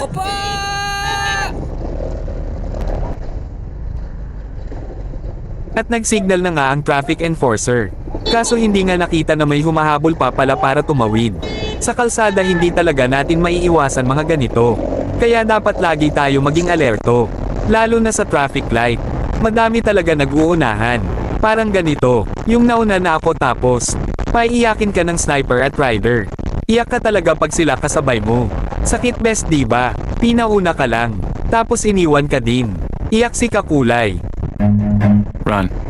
Opa! At nagsignal na nga ang traffic enforcer. Kaso hindi nga nakita na may humahabol pa pala para tumawid. Sa kalsada hindi talaga natin maiiwasan mga ganito. Kaya dapat lagi tayo maging alerto. Lalo na sa traffic light. Madami talaga nag-uunahan. Parang ganito, yung nauna na ako tapos, paiiyakin ka ng sniper at rider. Iyak ka talaga pag sila kasabay mo. Sakit best diba? Pinauna ka lang. Tapos iniwan ka din. Iyak si Kakulay. Run.